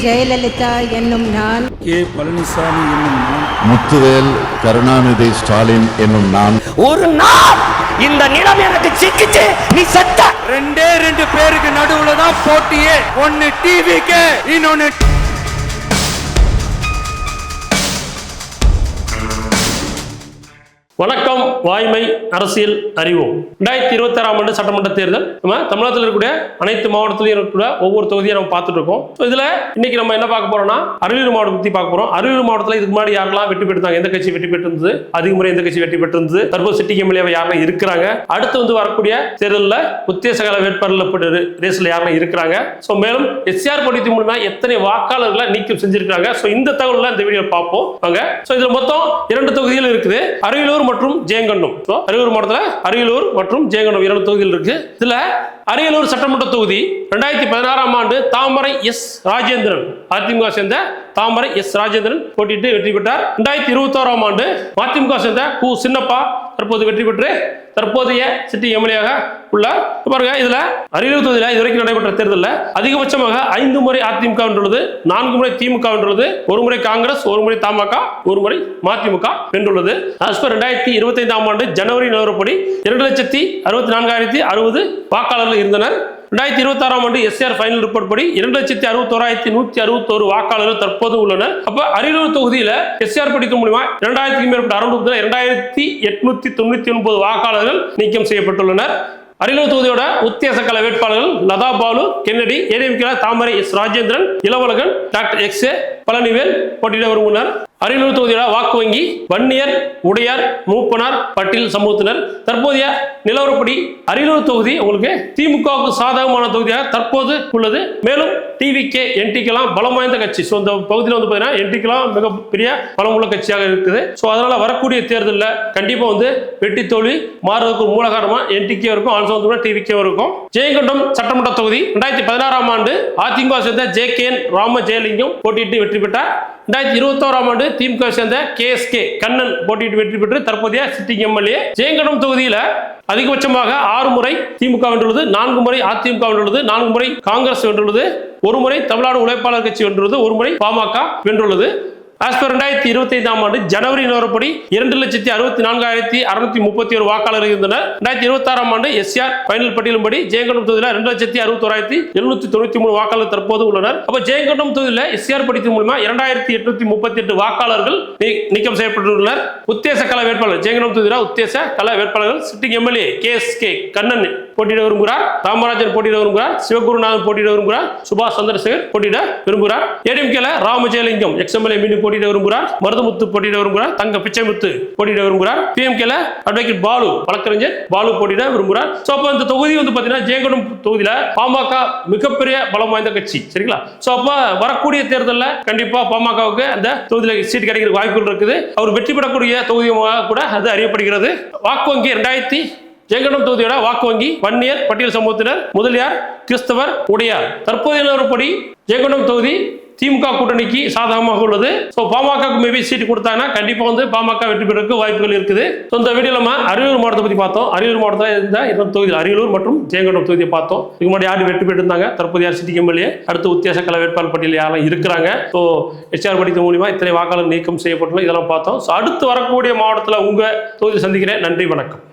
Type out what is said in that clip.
ஜெயலலிதா என்னும் நான், கே பழனிசாமி என்னும் நான், முத்துவேல் கருணாநிதி ஸ்டாலின் என்னும் நான், ஒரு நாள் இந்த நிலம் எனக்கு சிக்கிச்சு நீ செத்த. ரெண்டு பேருக்கு நடுவுல தான் போட்டியே. ஒன்னு டிவிக்கு, இன்னொன்னு வணக்கம். வாய்மை அரசியல் அறிவோம். 2026 ஆண்டு சட்டமன்ற தேர்தல் நம்ம தமிழகத்தில் இருக்கக்கூடிய அனைத்து மாவட்டத்திலும் இருக்கக்கூடிய ஒவ்வொரு தொகுதியை நம்ம பார்த்துட்டு இருக்கோம். இதுல இன்னைக்கு நம்ம என்ன பார்க்க போறோம்னா அரியலூர் மாவட்டத்தை பத்தி பார்க்க போறோம். அரியலூர் மாவட்டத்தில் இதுக்கு முன்னாடி யாரெல்லாம் வெற்றி பெற்றாங்க, எந்த கட்சி வெற்றி பெற்றிருந்தது, அதிக முறை எந்த கட்சி வெற்றி பெற்றிருந்தது, தற்போது சிட்டிங் எம்எல்ஏ யாரெல்லாம் இருக்கிறாங்க, அடுத்து வரக்கூடிய தேர்தலில் உத்தேசகால வேட்பாளர் ரேஸ்ல யாரெல்லாம் இருக்கிறாங்க, மேலும் எஸ்ஆர் போட்டி மூலமா எத்தனை வாக்காளர்களை நீக்கம் செஞ்சிருக்காங்க. இந்த தகவல் இந்த வீடியோ பார்ப்போம் வாங்க. இதுல மொத்தம் 2 தொகுதிகள் இருக்குது, அரியலூர் மற்றும் ஜெயங்கொண்டம். அரியலூர் மாவட்டத்தில் அரியலூர் மற்றும் ஜெயங்கொண்டம் 2 தொகுதிகள் இருக்கு. இதுல அரியலூர் சட்டமன்ற தொகுதி 2016 ஆண்டு தாமரை எஸ் ராஜேந்திரன், அதிமுக சேர்ந்த தாமரை எஸ் ராஜேந்திரன் போட்டியிட்டு வெற்றி பெற்றார். 2021 ஆண்டு மதிமுக சேர்ந்த கு சின்னப்பா தற்போது வெற்றி பெற்று தற்போதைய சிட்டி எம்எல்ஏ உள்ளார். பாருங்க, இதுல அரியலூர் தொகுதியில் இதுவரைக்கும் நடைபெற்ற தேர்தலில் அதிகபட்சமாக 5 முறை அதிமுக வென்றுள்ளது, 4 முறை திமுக வென்றுள்ளது, 1 முறை காங்கிரஸ், 1 முறை தமாக, 1 முறை மதிமுக வென்றுள்ளது. 2025 ஆண்டு ஜனவரி நிலவரப்படி 2,64,060 வாக்காளர்கள் இருந்தனர். 2026 ஆண்டு எஸ்ஆர் ஃபைனல் ரிப்போர்ட் படி 2,61,161 வாக்காளர்கள் தற்போது உள்ளனர். அப்ப அரியலூர் தொகுதியில எஸ்ஆர் படிக்கும் மூலமா 2000க்கும் மேற்பட்ட 2,899 வாக்காளர்கள் நீக்கம் செய்யப்பட்டுள்ளனர். அரியலூர் தொகுதியோட உத்தேச கல வேட்பாளர்கள் Latha Balu, Kennedy, ADMK Thamarai S Rajendran, Ilavazhagan, doctor X Palanivel போட்டியிட வருகின்றனர். அரியலூர் தொகுதியோட வாக்கு வங்கி வன்னியர், உடையார், மூப்பனார், பட்டியல் சமூகத்தினர். தற்போதைய நிலவரப்படி அரியலூர் தொகுதி உங்களுக்கு திமுகவுக்கு சாதகமான தொகுதியாக தற்போது உள்ளது. மேலும் டிவிகே, என்டிகேலாம் பலம் வாய்ந்த கட்சி. இந்த பகுதியில் பார்த்தீங்கன்னா என்டிகேலாம் மிகப்பெரிய பலமுள்ள கட்சியாக இருக்குது. அதனால வரக்கூடிய தேர்தலில் கண்டிப்பா வெற்றி தோல்வி மாறுவதற்கு மூல காரணமா என்டிகே இருக்கும், ஆல்சோ டிவிகே இருக்கும். ஜெயங்கொண்டம் சட்டமன்ற தொகுதி 2016 ஆண்டு அதிமுக சேர்ந்த ஜே.கே.என். ராம ஜெயலிங்கம் போட்டியிட்டு வெற்றி பெற்றார். 2021 ஆண்டு திமுக சேர்ந்த கே.எஸ்.கே. கண்ணன் போட்டியிட்டு வெற்றி பெற்று தற்போதைய சிட்டிங் எம்எல்ஏ. ஜெயங்கொண்டம் தொகுதியில அதிகபட்சமாக 6 முறை திமுக வென்றுள்ளது, 4 முறை அதிமுக வென்றுள்ளது, 4 முறை காங்கிரஸ் வென்றுள்ளது, 1 முறை தமிழ்நாடு உழைப்பாளர் கட்சி வென்றுள்ளது, 1 முறை பாமக வென்றுள்ளது. 2025 ஆண்டு ஜனவரி நிலவரப்படி 2,64,631 வாக்காளர்கள் இருந்தனர். 2026 ஆண்டு எஸ்ஆர் ஃபைனல் பட்டியலின்படி ஜெயங்கொண்டம் தொகுதியில் 2,61,793 வாக்காளர்கள் தற்போது உள்ளனர். அப்ப ஜெயங்கொண்டம் தொகுதியில் எஸ்ஆர் படித்தின் மூலமா 2,838 வாக்காளர்கள் நீக்கம் செய்யப்பட்டுள்ளனர். உத்தேச கல வேட்பாளர் ஜெயங்கொண்டம் தொகுதியில் உத்தேச கல வேட்பாளர்கள் சிட்டிங் எம்எல்ஏ கே.எஸ்.கே. கண்ணன் போட்டியிட விரும்புகிறார், ராமராஜன் போட்டியிட விரும்புகிறார், சிவகுருநாதன் போட்டியிட விரும்புகிறார், சுபாஷ் சந்திரசேகர் போட்டியிட விரும்புகிறார். ஏடிஎம்கேல ராமஜெயலிங்கம் எக்ஸ்எம்எல்ஏ மீண்டும் போட்டியிட விரும்புகிறார், மருதமுத்து போட்டியிட விரும்புகிறார், தங்க பிச்சைமுத்து போட்டியிட விரும்புகிறார், பிஎம்கேல அட்வொகேட் பாலு வழக்கறிஞர் பாலு போட்டியிட விரும்புகிறார். அப்ப இந்த தொகுதி பாத்தீங்கன்னா ஜெயங்கொண்டம் தொகுதியில பாமக மிகப்பெரிய பலம் வாய்ந்த கட்சி. சரிங்களா? அப்ப வரக்கூடிய தேர்தலில் கண்டிப்பா பாமகவுக்கு அந்த தொகுதியில் சீட் கிடைக்கிற வாய்ப்புகள் இருக்குது. அவர் வெற்றி பெறக்கூடிய தொகுதியாக கூட அது அறியப்படுகிறது. வாக்கு வங்கி ஜெயங்கொண்டம் தொகுதியோட வாக்கு வங்கி வன்னியர், பட்டியல் சமூகத்தினர், முதலியார், கிறிஸ்தவர், உடையார். தற்போதைய நிலவரப்படி ஜெயங்கொண்டம் தொகுதி திமுக கூட்டணிக்கு சாதகமாக உள்ளது. பாமக மேபி சீட் கொடுத்தாங்கன்னா கண்டிப்பா பாமக வெற்றி பெறக்கு வாய்ப்புகள் இருக்குது. இந்த வீடியோ நம்ம அரியலூர் மாவட்டத்தை பத்தி பார்த்தோம். அரியலூர் மாவட்டத்தில் இருந்த 2 தொகுதிகள் அரியலூர் மற்றும் ஜெயங்கொண்டம் தொகுதியை பார்த்தோம். இதுக்கு முன்னாடி யார் வெற்றி பெற்று இருந்தாங்க, தற்போது யார் சிட்டிங் எம்எல்ஏ, அடுத்து உத்தேச கல வேட்பாளர் பட்டியல் யாரெல்லாம் இருக்கிறாங்க, எஸ்ஆர் படித்த மூலியமா இத்தனை வாக்காளர் நீக்கம் செய்யப்பட்டுள்ள இதெல்லாம் பார்த்தோம். அடுத்து வரக்கூடிய மாவட்டத்தில் உங்க தொகுதி சந்திக்கிறேன். நன்றி, வணக்கம்.